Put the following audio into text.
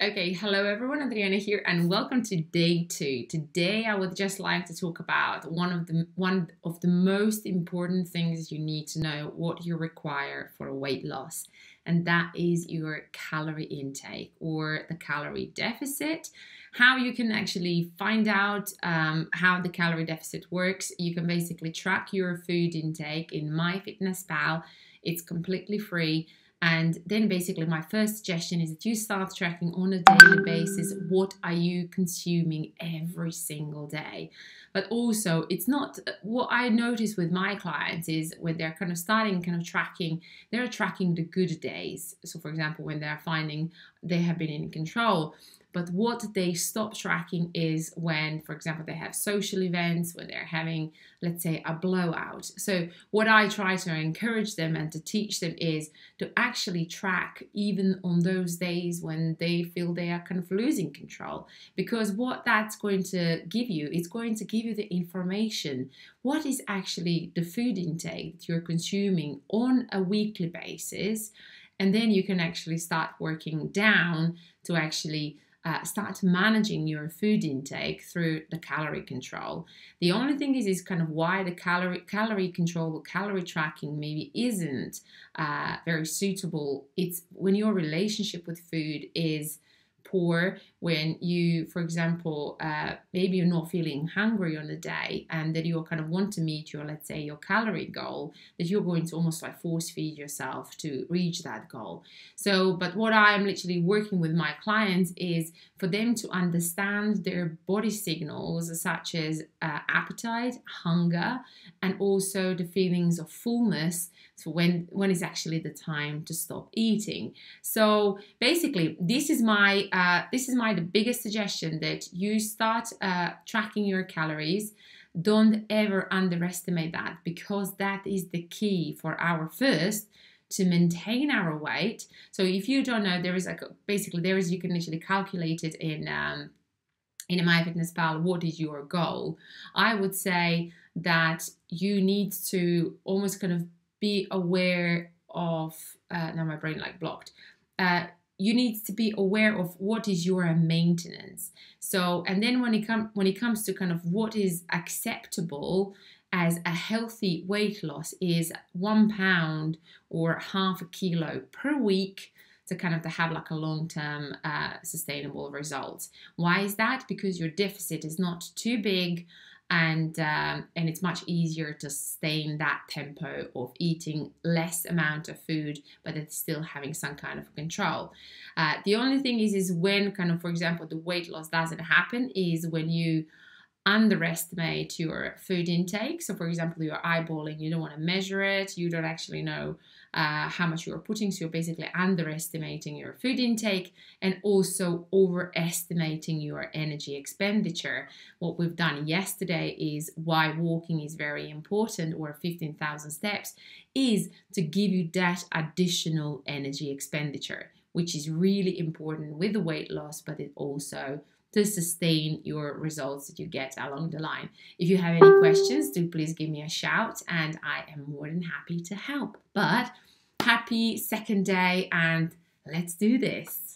Okay, hello everyone, Adriana here and welcome to day 2. Today I would just like to talk about one of the most important things you need to know what you require for weight loss, and that is your calorie intake or the calorie deficit. How you can actually find out how the calorie deficit works. You can basically track your food intake in MyFitnessPal. It's completely free. And then basically my first suggestion is that you start tracking on a daily basis what are you consuming every single day. But also it's not what I notice with my clients is when they're kind of starting tracking, they're tracking the good days. So for example, when they're finding they have been in control. But what they stop tracking is when, for example, they have social events, when they're having, let's say, a blowout. So what I try to encourage them and to teach them is to actually track even on those days when they feel they are kind of losing control. Because what that's going to give you, it's going to give you the information. What is actually the food intake that you're consuming on a weekly basis? And then you can actually start working down to actually start managing your food intake through the calorie control. The only thing is kind of why the calorie control or calorie tracking maybe isn't very suitable. It's when your relationship with food is poor, when you, for example, maybe you're not feeling hungry on a day and that you kind of want to meet your, let's say, your calorie goal, that you're going to almost like force feed yourself to reach that goal. So, but what I'm literally working with my clients is for them to understand their body signals such as appetite, hunger, and also the feelings of fullness. So when is actually the time to stop eating. So basically, this is the biggest suggestion, that you start tracking your calories. Don't ever underestimate that, because that is the key for our first to maintain our weight. So if you don't know, there is you can literally calculate it in MyFitnessPal. What is your goal? I would say that you need to almost kind of be aware of now my brain like blocked. You need to be aware of what is your maintenance. So, and then when it comes to kind of what is acceptable as a healthy weight loss is 1 pound or half a kilo per week to kind of to have like a long-term sustainable results. Why is that? Because your deficit is not too big, and it's much easier to sustain that tempo of eating less amount of food, but it's still having some kind of control. The only thing is when kind of, for example, the weight loss doesn't happen is when you underestimate your food intake. So for example, you're eyeballing, you don't want to measure it, you don't actually know how much you're putting, so you're basically underestimating your food intake and also overestimating your energy expenditure. What we've done yesterday is why walking is very important, or 15,000 steps, is to give you that additional energy expenditure, which is really important with the weight loss, but it also to sustain your results that you get along the line. If you have any questions, do please give me a shout and I am more than happy to help. But happy second day and let's do this.